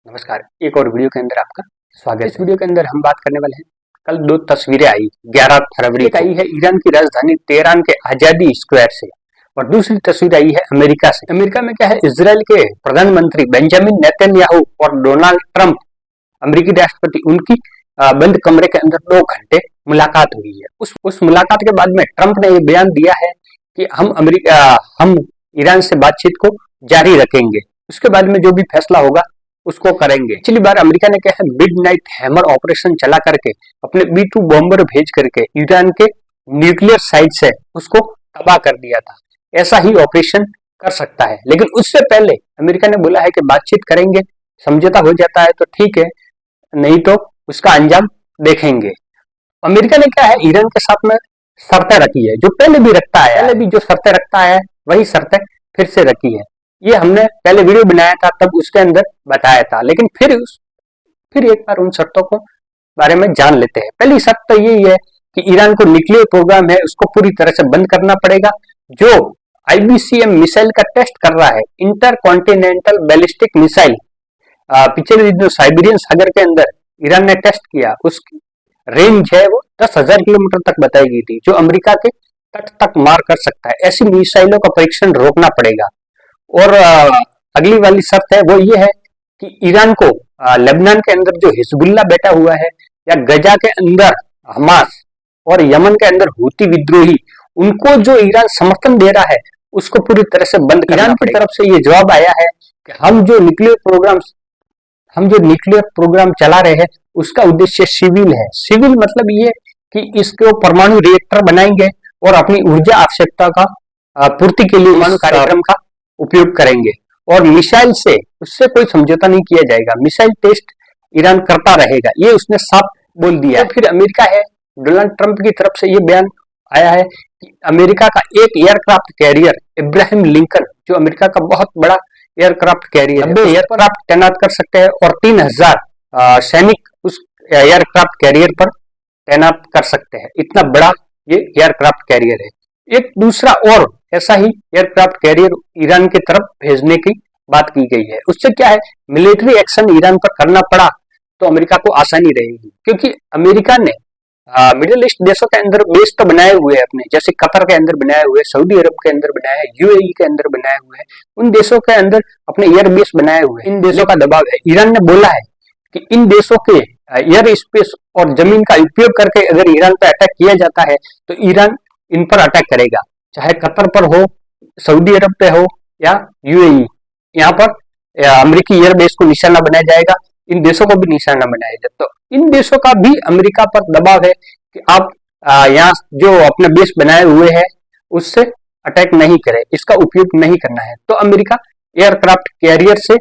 नमस्कार, एक और वीडियो के अंदर आपका स्वागत है। इस वीडियो के अंदर हम बात करने वाले हैं, कल दो तस्वीरें आई 11 फरवरी को आई है ईरान की राजधानी तेहरान के आजादी स्क्वायर से, और दूसरी तस्वीर आई है अमेरिका से। अमेरिका में क्या है, इजराइल के प्रधानमंत्री बेंजामिन नेतन्याहू और डोनाल्ड ट्रंप अमेरिकी राष्ट्रपति उनकी बंद कमरे के अंदर 2 घंटे मुलाकात हुई है। उस मुलाकात के बाद में ट्रंप ने ये बयान दिया है कि हम ईरान से बातचीत को जारी रखेंगे, उसके बाद में जो भी फैसला होगा उसको करेंगे। पिछली बार अमेरिका ने क्या है, मिडनाइट हैमर ऑपरेशन चला करके अपने B-2 बॉम्बर भेज करके ईरान के न्यूक्लियर साइट से उसको तबाह कर दिया था। ऐसा ही ऑपरेशन कर सकता है, लेकिन उससे पहले अमेरिका ने बोला है कि बातचीत करेंगे, समझौता हो जाता है तो ठीक है, नहीं तो उसका अंजाम देखेंगे। अमेरिका ने क्या है, ईरान के साथ में शर्तें रखी है, जो पहले भी रखता है, पहले भी जो शर्तें रखता है वही शर्तें फिर से रखी है। ये हमने पहले वीडियो बनाया था, तब उसके अंदर बताया था, लेकिन फिर एक बार उन शर्तों को बारे में जान लेते हैं। पहली शर्त तो यही है कि ईरान को न्यूक्लियर प्रोग्राम है उसको पूरी तरह से बंद करना पड़ेगा। जो ICBM मिसाइल का टेस्ट कर रहा है, इंटर कॉन्टिनेंटल बैलिस्टिक मिसाइल, पिछले दिनों साइबेरियन सागर के अंदर ईरान ने टेस्ट किया, उसकी रेंज है वो 10,000 किलोमीटर तक बताई गई थी, जो अमेरिका के तट तक मार कर सकता है। ऐसी मिसाइलों का परीक्षण रोकना पड़ेगा। और अगली वाली शर्त है वो ये है कि ईरान को लेबनान के अंदर जो हिजबुल्लाह बैठा हुआ है, या गजा के अंदर हमास, और यमन के अंदर हूती विद्रोही, उनको जो ईरान समर्थन दे रहा है उसको पूरी तरह से बंद करना पड़ेगा। ईरान की तरफ से ये जवाब आया है कि हम जो न्यूक्लियर प्रोग्राम चला रहे हैं उसका उद्देश्य सिविल है। सिविल मतलब ये कि इसको परमाणु रिएक्टर बनाएंगे और अपनी ऊर्जा आवश्यकता का पूर्ति के लिए परमाणु कार्यक्रम का उपयोग करेंगे, और मिसाइल से उससे कोई समझौता नहीं किया जाएगा। मिसाइल टेस्ट ईरान करता रहेगा, ये उसने साफ बोल दिया। तो फिर अमेरिका है, डोनाल्ड ट्रंप की तरफ से ये बयान आया है कि अमेरिका का एक एयरक्राफ्ट कैरियर इब्राहिम लिंकन, जो अमेरिका का बहुत बड़ा एयरक्राफ्ट कैरियर है, 90 एयरक्राफ्ट तैनात कर सकते हैं और 3,000 सैनिक उस एयरक्राफ्ट कैरियर पर तैनात कर सकते हैं। इतना बड़ा ये एयरक्राफ्ट कैरियर है। एक दूसरा और ऐसा ही एयरक्राफ्ट कैरियर ईरान की तरफ भेजने की बात की गई है। उससे क्या है, मिलिट्री एक्शन ईरान पर करना पड़ा तो अमेरिका को आसानी रहेगी, क्योंकि अमेरिका ने मिडिल ईस्ट देशों के अंदर बेस तो बनाए हुए हैं अपने, जैसे कतर के अंदर बनाए हुए, सऊदी अरब के अंदर बनाए, UAE के अंदर बनाए हुए हैं, उन देशों के अंदर अपने एयर बेस बनाए हुए। इन देशों का दबाव है। ईरान ने बोला है कि इन देशों के एयर स्पेस और जमीन का उपयोग करके अगर ईरान पर अटैक किया जाता है तो ईरान इन पर अटैक करेगा, चाहे कतर पर हो, सऊदी अरब पे हो या UAE। यहाँ पर अमेरिकी एयर बेस को निशाना बनाया जाएगा, इन देशों को भी निशाना बनाया जाए। तो इन देशों का भी अमेरिका पर दबाव है कि आप यहाँ जो अपने बेस बनाए हुए हैं उससे अटैक नहीं करें, इसका उपयोग नहीं करना है। तो अमेरिका एयरक्राफ्ट कैरियर से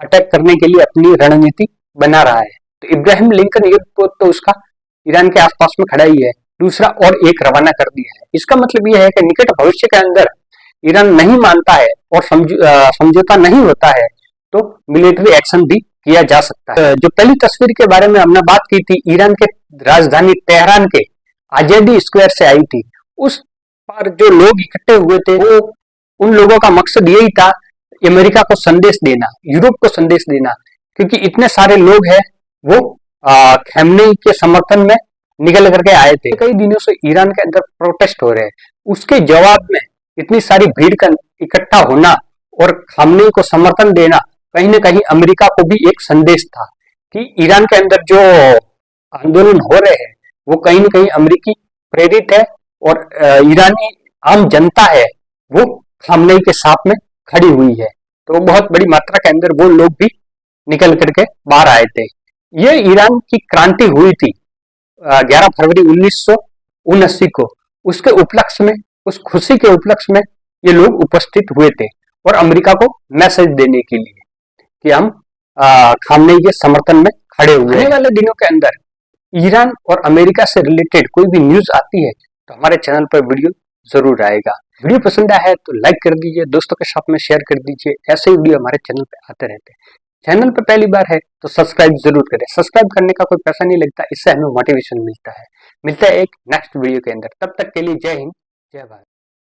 अटैक करने के लिए अपनी रणनीति बना रहा है। तो इब्राहिम लिंकन एयरपोर्ट तो उसका ईरान के आसपास में खड़ा ही है, दूसरा और एक रवाना कर दिया है। इसका मतलब यह है कि निकट भविष्य के अंदर ईरान नहीं मानता है और समझौता नहीं होता है तो मिलिट्री एक्शन भी किया जा सकता है। जो पहली तस्वीर के बारे में हमने बात की थी, ईरान के राजधानी तेहरान के आजादी स्क्वायर से आई थी। उस पर जो लोग इकट्ठे हुए थे, वो उन लोगों का मकसद यही था अमेरिका को संदेश देना, यूरोप को संदेश देना, क्योंकि इतने सारे लोग हैं वो खमेनी के समर्थन में निकल करके आए थे। कई दिनों से ईरान के अंदर प्रोटेस्ट हो रहे हैं, उसके जवाब में इतनी सारी भीड़ का इकट्ठा होना और खमेनी को समर्थन देना कहीं न कहीं अमेरिका को भी एक संदेश था कि ईरान के अंदर जो आंदोलन हो रहे हैं वो कहीं न कहीं अमेरिकी प्रेरित है, और ईरानी आम जनता है वो खमेनी के साथ में खड़ी हुई है। तो बहुत बड़ी मात्रा के अंदर वो लोग भी निकल करके बाहर आए थे। ये ईरान की क्रांति हुई थी 11 फरवरी 1979 को, उसके उपलक्ष्य में, उस खुशी के उपलक्ष्य में ये लोग उपस्थित हुए थे, और अमेरिका को मैसेज देने के लिए कि हम खमेनी के समर्थन में खड़े हुए। आने वाले दिनों के अंदर ईरान और अमेरिका से रिलेटेड कोई भी न्यूज आती है तो हमारे चैनल पर वीडियो जरूर आएगा। वीडियो पसंद आया है तो लाइक कर दीजिए, दोस्तों के साथ में शेयर कर दीजिए। ऐसे ही वीडियो हमारे चैनल पे आते रहते हैं। चैनल पर पहली बार है तो सब्सक्राइब जरूर करें। सब्सक्राइब करने का कोई पैसा नहीं लगता, इससे हमें मोटिवेशन मिलता है। मिलता है एक नेक्स्ट वीडियो के अंदर, तब तक के लिए जय हिंद, जय भारत।